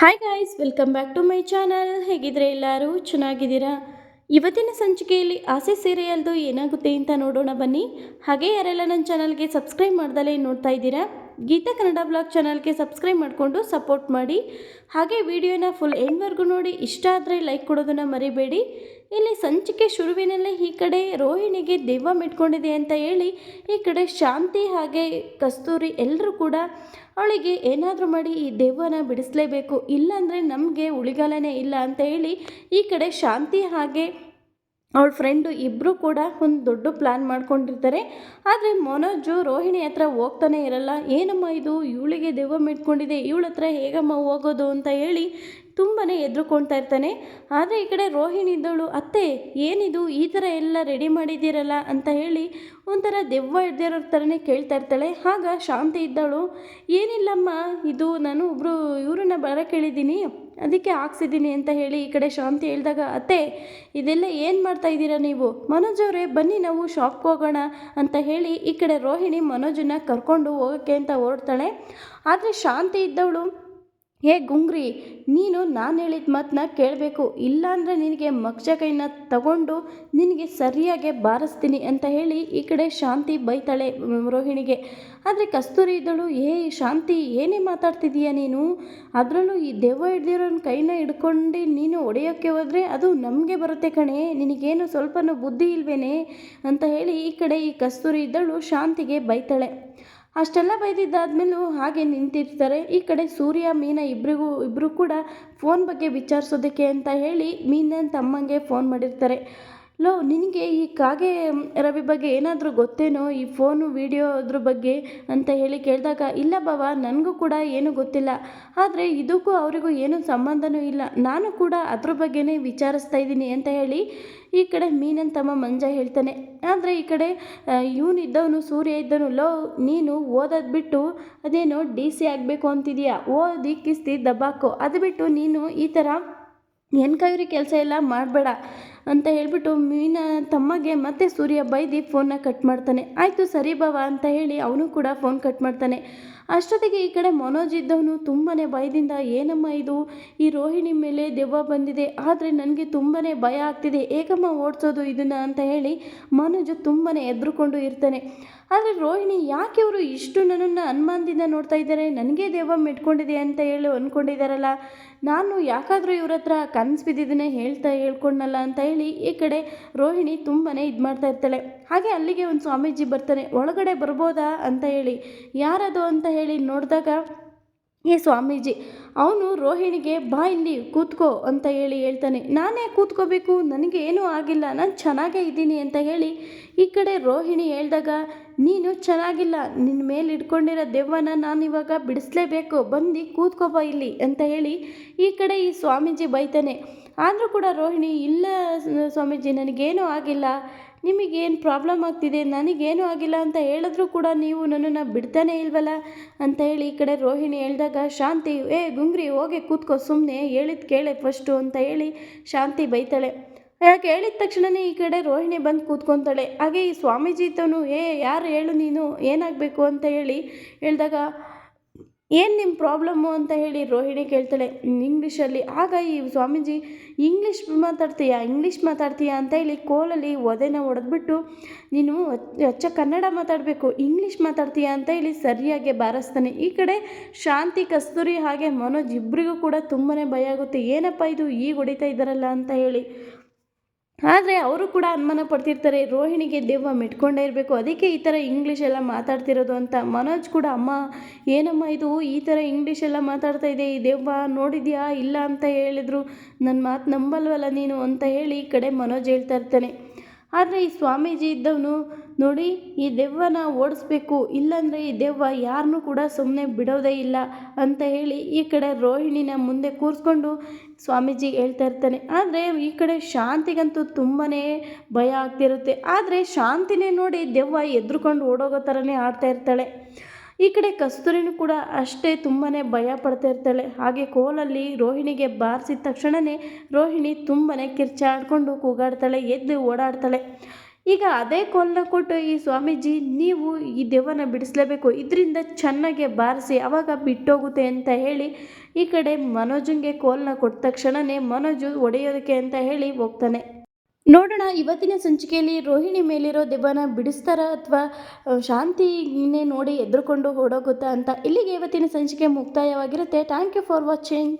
Hi guys, welcome back to my channel. ಹೇಗಿದ್ರೆ ಎಲ್ಲರೂ ಚೆನ್ನಾಗಿದ್ದೀರಾ? ಇವತ್ತಿನ ಸಂಚಿಕೆಯಲ್ಲಿ ಆಸೆ ಸೀರಿಯಲ್ದು ಏನಾಗುತ್ತೆ ಅಂತ ನೋಡೋಣ ಬನ್ನಿ. ಹಾಗೆ ಯಾರೆಲ್ಲ ನನ್ನ ಚಾನಲ್ಗೆ ಸಬ್ಸ್ಕ್ರೈಬ್ ಮಾಡ್ದಲೇ ನೋಡ್ತಾ ಇದ್ದೀರಾ, ಗೀತಾ ಕನ್ನಡ ಬ್ಲಾಗ್ ಚಾನಲ್ಗೆ ಸಬ್ಸ್ಕ್ರೈಬ್ ಮಾಡಿಕೊಂಡು ಸಪೋರ್ಟ್ ಮಾಡಿ. ಹಾಗೆ ವಿಡಿಯೋನ ಫುಲ್ ಎಂಡ್ವರೆಗೂ ನೋಡಿ, ಇಷ್ಟ ಆದರೆ ಲೈಕ್ ಕೊಡೋದನ್ನು ಮರಿಬೇಡಿ. ಇಲ್ಲಿ ಸಂಚಿಕೆ ಶುರುವಿನಲ್ಲೇ ಈ ಕಡೆ ರೋಹಿಣಿಗೆ ದೆವ್ವ ಮೆಟ್ಕೊಂಡಿದೆ ಅಂತ ಹೇಳಿ ಈ ಕಡೆ ಶಾಂತಿ ಹಾಗೆ ಕಸ್ತೂರಿ ಎಲ್ಲರೂ ಕೂಡ ಅವಳಿಗೆ ಏನಾದರೂ ಮಾಡಿ ಈ ದೆವ್ವನ ಬಿಡಿಸಲೇಬೇಕು, ಇಲ್ಲಾಂದರೆ ನಮಗೆ ಉಳಿಗಾಲನೇ ಇಲ್ಲ ಅಂತ ಹೇಳಿ ಈ ಕಡೆ ಶಾಂತಿ ಹಾಗೆ ಅವಳ ಫ್ರೆಂಡು ಇಬ್ಬರು ಕೂಡ ಒಂದು ದೊಡ್ಡ ಪ್ಲ್ಯಾನ್ ಮಾಡ್ಕೊಂಡಿರ್ತಾರೆ. ಆದರೆ ಮನೋಜು ರೋಹಿಣಿ ಹತ್ರ ಹೋಗ್ತಾನೆ ಇರಲ್ಲ. ಏನಮ್ಮ ಇದು, ಇವಳಿಗೆ ದೆವ್ವ ಮೆಟ್ಕೊಂಡಿದೆ, ಇವಳ ಹತ್ರ ಹೇಗಮ್ಮ ಹೋಗೋದು ಅಂತ ಹೇಳಿ ತುಂಬಾ ಎದ್ರುಕೊಳ್ತಾ ಇರ್ತಾನೆ. ಆದರೆ ಈ ಕಡೆ ರೋಹಿಣಿ ಇದ್ದವಳು, ಅತ್ತೆ ಏನಿದು ಈ ಥರ ಎಲ್ಲ ರೆಡಿ ಮಾಡಿದ್ದೀರಲ್ಲ ಅಂತ ಹೇಳಿ ಒಂಥರ ದೆವ್ವ ಹಿಡ್ದಿರೋ ಥರನೇ ಕೇಳ್ತಾ ಇರ್ತಾಳೆ. ಆಗ ಶಾಂತಿ ಇದ್ದವಳು, ಏನಿಲ್ಲಮ್ಮ, ಇದು ನಾನು ಒಬ್ಬರು ಇವ್ರನ್ನ ಬರ ಕೇಳಿದ್ದೀನಿ, ಅದಕ್ಕೆ ಹಾಕ್ಸಿದ್ದೀನಿ ಅಂತ ಹೇಳಿ ಈ ಕಡೆ ಶಾಂತಿ ಹೇಳಿದಾಗ, ಅತ್ತೆ ಇದೆಲ್ಲ ಏನು ಮಾಡ್ತಾ ಇದ್ದೀರಾ ನೀವು? ಮನೋಜ್ ಅವರೇ ಬನ್ನಿ ನಾವು ಶಾಪ್ಗೆ ಹೋಗೋಣ ಅಂತ ಹೇಳಿ ಈ ಕಡೆ ರೋಹಿಣಿ ಮನೋಜನ್ನ ಕರ್ಕೊಂಡು ಹೋಗೋಕ್ಕೆ ಅಂತ ಹೊರಡ್ತಾಳೆ. ಆದರೆ ಶಾಂತಿ ಇದ್ದವಳು, ಹೇ ಗುಂಗ್ರಿ, ನೀನು ನಾನು ಹೇಳಿದ ಮಾತನ್ನ ಕೇಳಬೇಕು, ಇಲ್ಲಾಂದರೆ ನಿನಗೆ ಮಕ್ಷ ಕೈನ ತಗೊಂಡು ನಿನಗೆ ಸರಿಯಾಗಿ ಬಾರಿಸ್ತೀನಿ ಅಂತ ಹೇಳಿ ಈ ಕಡೆ ಶಾಂತಿ ಬೈತಾಳೆ ರೋಹಿಣಿಗೆ. ಆದರೆ ಕಸ್ತೂರಿ ಇದ್ದಳು, ಶಾಂತಿ ಏನೇ ಮಾತಾಡ್ತಿದ್ದೀಯ ನೀನು? ಅದರಲ್ಲೂ ಈ ದೆವ್ವ ಹಿಡ್ದಿರೋನ ಕೈನ ಹಿಡ್ಕೊಂಡು ನೀನು ಹೊಡೆಯೋಕ್ಕೆ ಹೋದರೆ ಅದು ನಮಗೆ ಬರುತ್ತೆ ಕಣೆ, ನಿನಗೇನು ಸ್ವಲ್ಪನೂ ಬುದ್ಧಿ ಇಲ್ವೇನೆ ಅಂತ ಹೇಳಿ ಈ ಕಡೆ ಈ ಕಸ್ತೂರಿ ಇದ್ದಳು ಶಾಂತಿಗೆ ಬೈತಾಳೆ. ಅಷ್ಟೆಲ್ಲ ಬೈದಿದ್ದಾದ್ಮೇಲೂ ಹಾಗೆ ನಿಂತಿರ್ತಾರೆ. ಈ ಕಡೆ ಸೂರ್ಯ ಮೀನಾ ಇಬ್ಬರು ಕೂಡ ಫೋನ್ ಬಗ್ಗೆ ವಿಚಾರಿಸೋದಕ್ಕೆ ಅಂತ ಹೇಳಿ ಮೀನನ ತಮ್ಮಂಗೆ ಫೋನ್ ಮಾಡಿರ್ತಾರೆ. ನಿನಗೆ ಈ ಕಾಗೆ ರವಿ ಬಗ್ಗೆ ಏನಾದರೂ ಗೊತ್ತೇನೋ, ಈ ಫೋನು ವಿಡಿಯೋ ಅದ್ರ ಬಗ್ಗೆ ಅಂತ ಹೇಳಿ ಕೇಳಿದಾಗ, ಇಲ್ಲ ಬಾವ, ನನಗೂ ಕೂಡ ಏನೂ ಗೊತ್ತಿಲ್ಲ, ಆದರೆ ಇದಕ್ಕೂ ಅವರಿಗೂ ಏನೂ ಸಂಬಂಧನೂ ಇಲ್ಲ, ನಾನು ಕೂಡ ಅದ್ರ ಬಗ್ಗೆನೇ ವಿಚಾರಿಸ್ತಾ ಇದ್ದೀನಿ ಅಂತ ಹೇಳಿ ಈ ಕಡೆ ಮೀನನ್ ತಮ್ಮ ಮಂಜ ಹೇಳ್ತಾನೆ. ಆದರೆ ಈ ಕಡೆ ಇವನಿದ್ದವನು ಸೂರ್ಯ ಇದ್ದವನು, ನೀನು ಓದೋದು ಬಿಟ್ಟು ಅದೇನೋ DC ಆಗಬೇಕು ಅಂತಿದೀಯಾ, ಓದಿ ಕಿಸ್ತಿ ದಬ್ಬಾಕೋ, ಅದು ಬಿಟ್ಟು ನೀನು ಈ ಥರ ಎನ್ಕೈರಿ ಕೆಲಸ ಎಲ್ಲ ಮಾಡಬೇಡ ಅಂತ ಹೇಳ್ಬಿಟ್ಟು ಮೀನ ತಮ್ಮಗೆ ಮತ್ತೆ ಸೂರ್ಯ ಬೈದು ಫೋನ್ನ ಕಟ್ ಮಾಡ್ತಾನೆ. ಆಯಿತು ಸರಿ ಬಾವ ಅಂತ ಹೇಳಿ ಅವನು ಕೂಡ ಫೋನ್ ಕಟ್ ಮಾಡ್ತಾನೆ. ಅಷ್ಟೊತ್ತಿಗೆ ಈ ಕಡೆ ಮನೋಜ್ ಇದ್ದವನು ತುಂಬಾ ಭಯದಿಂದ, ಏನಮ್ಮ ಇದು, ಈ ರೋಹಿಣಿ ಮೇಲೆ ದೆವ್ವ ಬಂದಿದೆ, ಆದರೆ ನನಗೆ ತುಂಬಾ ಭಯ ಆಗ್ತಿದೆ, ಏಕಮ್ಮ ಓಡಿಸೋದು ಇದನ್ನು ಅಂತ ಹೇಳಿ ಮನೋಜ್ ತುಂಬಾ ಎದ್ರುಕೊಂಡು ಇರ್ತಾನೆ. ಆದರೆ ರೋಹಿಣಿ, ಯಾಕೆ ಇವರು ಇಷ್ಟು ನನ್ನನ್ನು ಅನುಮಾನದಿಂದ ನೋಡ್ತಾ ಇದ್ದಾರೆ, ನನಗೆ ದೆವ್ವ ಮೆಟ್ಕೊಂಡಿದೆ ಅಂತ ಹೇಳಿ ಅಂದ್ಕೊಂಡಿದ್ದಾರಲ್ಲ, ನಾನು ಯಾಕಾದರೂ ಇವ್ರ ಹತ್ರ ಕನಸು ಬಿದ್ದಿದ್ದನ್ನೇ ಹೇಳ್ಕೊಂಡಲ್ಲ ಅಂತ ಹೇಳಿ ಈ ಕಡೆ ರೋಹಿಣಿ ತುಂಬಾ ಇದು ಮಾಡ್ತಾ ಇರ್ತಾಳೆ. ಹಾಗೆ ಅಲ್ಲಿಗೆ ಒಂದು ಸ್ವಾಮೀಜಿ ಬರ್ತಾನೆ. ಒಳಗಡೆ ಬರ್ಬೋದಾ ಅಂತ ಹೇಳಿ, ಯಾರದು ಅಂತ ಹೇಳಿ ನೋಡಿದಾಗ ಈ ಸ್ವಾಮೀಜಿ, ಅವನು ರೋಹಿಣಿಗೆ ಬಾ ಇಲ್ಲಿ ಕೂತ್ಕೋ ಅಂತ ಹೇಳಿ ಹೇಳ್ತಾನೆ. ನಾನೇ ಕೂತ್ಕೋಬೇಕು, ನನಗೆ ಏನೂ ಆಗಿಲ್ಲ, ನಾನು ಚೆನ್ನಾಗೇ ಇದ್ದೀನಿ ಅಂತ ಹೇಳಿ ಈ ಕಡೆ ರೋಹಿಣಿ ಹೇಳಿದಾಗ, ನೀನು ಚೆನ್ನಾಗಿಲ್ಲ, ನಿನ್ನ ಮೇಲೆ ಇಟ್ಕೊಂಡಿರೋ ದೆವ್ವನ ನಾನು ಇವಾಗ ಬಿಡಿಸ್ಲೇಬೇಕು, ಬಂದು ಕೂತ್ಕೋಬಾ ಇಲ್ಲಿ ಅಂತ ಹೇಳಿ ಈ ಕಡೆ ಈ ಸ್ವಾಮೀಜಿ ಬೈತಾನೆ. ಆದರೂ ಕೂಡ ರೋಹಿಣಿ, ಇಲ್ಲ ಸ್ವಾಮೀಜಿ ನನಗೇನೂ ಆಗಿಲ್ಲ, ನಿಮಗೇನು ಪ್ರಾಬ್ಲಮ್ ಆಗ್ತಿದೆ, ನನಗೇನೂ ಆಗಿಲ್ಲ ಅಂತ ಹೇಳಿದ್ರೂ ಕೂಡ ನೀವು ನನ್ನನ್ನು ಬಿಡ್ತಾನೆ ಇಲ್ವಲ್ಲ ಅಂತ ಹೇಳಿ ಈ ಕಡೆ ರೋಹಿಣಿ ಹೇಳಿದಾಗ, ಶಾಂತಿ, ಗುಂಗ್ರಿ ಹೋಗಿ ಕೂತ್ಕೋ, ಸುಮ್ಮನೆ ಹೇಳಿದ್ದು ಕೇಳೆ ಫಸ್ಟು ಅಂತ ಹೇಳಿ ಶಾಂತಿ ಬೈತಾಳೆ. ಯಾಕೆ ಹೇಳಿದ ತಕ್ಷಣವೇ ಈ ಕಡೆ ರೋಹಿಣಿ ಬಂದು ಕೂತ್ಕೊತಾಳೆ. ಹಾಗೆ ಈ ಸ್ವಾಮೀಜಿ ಇದ್ದವನು, ಯಾರು ಹೇಳು ನೀನು, ಏನಾಗಬೇಕು ಅಂತ ಹೇಳಿ ಹೇಳಿದಾಗ, ಏನು ನಿಮ್ಮ ಪ್ರಾಬ್ಲಮ್ಮು ಅಂತ ಹೇಳಿ ರೋಹಿಣಿ ಕೇಳ್ತಾಳೆ ಇಂಗ್ಲೀಷಲ್ಲಿ. ಆಗ ಈ ಸ್ವಾಮೀಜಿ, ಇಂಗ್ಲೀಷ್ ಮಾತಾಡ್ತೀಯಾ ಅಂತ ಹೇಳಿ ಕೋಲಲ್ಲಿ ಒದೆನ ಹೊಡೆದ್ಬಿಟ್ಟು, ನೀನು ಅಚ್ಚ ಕನ್ನಡ ಮಾತಾಡಬೇಕು, ಇಂಗ್ಲೀಷ್ ಮಾತಾಡ್ತೀಯಾ ಅಂತ ಹೇಳಿ ಸರಿಯಾಗಿ ಬಾರಿಸ್ತಾನೆ. ಈ ಕಡೆ ಶಾಂತಿ, ಕಸ್ತೂರಿ ಹಾಗೆ ಮನೋಜ್ ಇಬ್ಬರಿಗೂ ಕೂಡ ತುಂಬಾ ಭಯ ಆಗುತ್ತೆ, ಏನಪ್ಪ ಇದು ಈಗ ಹೊಡಿತಾ ಇದ್ದಾರಲ್ಲ ಅಂತ ಹೇಳಿ. ಆದರೆ ಅವರು ಕೂಡ ಅನುಮಾನ ಪಡ್ತಿರ್ತಾರೆ, ರೋಹಿಣಿಗೆ ದೆವ್ವ ಮೆಟ್ಕೊಂಡೇ ಇರಬೇಕು, ಅದಕ್ಕೆ ಈ ಥರ ಇಂಗ್ಲೀಷೆಲ್ಲ ಮಾತಾಡ್ತಿರೋದು ಅಂತ. ಮನೋಜ್ ಕೂಡ, ಅಮ್ಮ ಏನಮ್ಮ ಇದು ಈ ಥರ ಇಂಗ್ಲೀಷೆಲ್ಲ ಮಾತಾಡ್ತಾ ಇದೆ, ಈ ದೆವ್ವ ನೋಡಿದ್ಯಾ ಇಲ್ಲ ಅಂತ ಹೇಳಿದ್ರು, ನನ್ನ ಮಾತು ನಂಬಲ್ವಲ್ಲ ನೀನು ಅಂತ ಹೇಳಿ ಈ ಕಡೆ ಮನೋಜ್ ಹೇಳ್ತಾ ಇರ್ತಾನೆ. ಆದರೆ ಈ ಸ್ವಾಮೀಜಿ ಇದ್ದವನು, ನೋಡಿ ಈ ದೆವ್ವನ ಓಡಿಸ್ಬೇಕು, ಇಲ್ಲಾಂದರೆ ಈ ದೆವ್ವ ಯಾರನ್ನೂ ಕೂಡ ಸುಮ್ಮನೆ ಬಿಡೋದೇ ಇಲ್ಲ ಅಂತ ಹೇಳಿ ಈ ಕಡೆ ರೋಹಿಣಿನ ಮುಂದೆ ಕೂರಿಸ್ಕೊಂಡು ಸ್ವಾಮೀಜಿ ಹೇಳ್ತಾ ಇರ್ತಾನೆ. ಆದರೆ ಈ ಕಡೆ ಶಾಂತಿಗಂತೂ ತುಂಬಾ ಭಯ ಆಗ್ತಿರುತ್ತೆ. ಆದರೆ ಶಾಂತಿನೇ ನೋಡಿ ದೆವ್ವ ಎದ್ರುಕೊಂಡು ಓಡೋಗೋ ಥರನೇ ಆಡ್ತಾ ಇರ್ತಾಳೆ. ಈ ಕಡೆ ಕಸ್ತೂರಿನೂ ಕೂಡ ಅಷ್ಟೇ ತುಂಬಾ ಭಯ ಪಡ್ತಾ ಇರ್ತಾಳೆ. ಹಾಗೆ ಕೋಲಲ್ಲಿ ರೋಹಿಣಿಗೆ ಬಾರಿಸಿದ ತಕ್ಷಣವೇ ರೋಹಿಣಿ ತುಂಬಾ ಕಿರ್ಚಾಡ್ಕೊಂಡು ಕೂಗಾಡ್ತಾಳೆ, ಎದ್ದು ಓಡಾಡ್ತಾಳೆ. ಈಗ ಅದೇ ಕೋಲನ್ನ ಕೊಟ್ಟು ಈ ಸ್ವಾಮೀಜಿ ನೀವು ಈ ದೆವ್ವನ ಬಿಡಿಸ್ಲೇಬೇಕು, ಇದರಿಂದ ಚೆನ್ನಾಗೆ ಬಾರಿಸಿ ಆವಾಗ ಬಿಟ್ಟೋಗುತ್ತೆ ಅಂತ ಹೇಳಿ ಈ ಕಡೆ ಮನೋಜಂಗೆ ಕೋಲನ್ನ ಕೊಟ್ಟ ತಕ್ಷಣವೇ ಮನೋಜು ಹೊಡೆಯೋದಕ್ಕೆ ಅಂತ ಹೇಳಿ ಹೋಗ್ತಾನೆ. ನೋಡೋಣ ಇವತ್ತಿನ ಸಂಚಿಕೆಯಲ್ಲಿ ರೋಹಿಣಿ ಮೇಲಿರೋ ದೆವ್ವನ ಬಿಡಿಸ್ತಾರ ಅಥವಾ ಶಾಂತಿನೇ ನೋಡಿ ಎದ್ರುಕೊಂಡು ಓಡೋಗುತ್ತಾ ಅಂತ. ಇಲ್ಲಿಗೆ ಇವತ್ತಿನ ಸಂಚಿಕೆ ಮುಕ್ತಾಯವಾಗಿರುತ್ತೆ. Thank you for watching.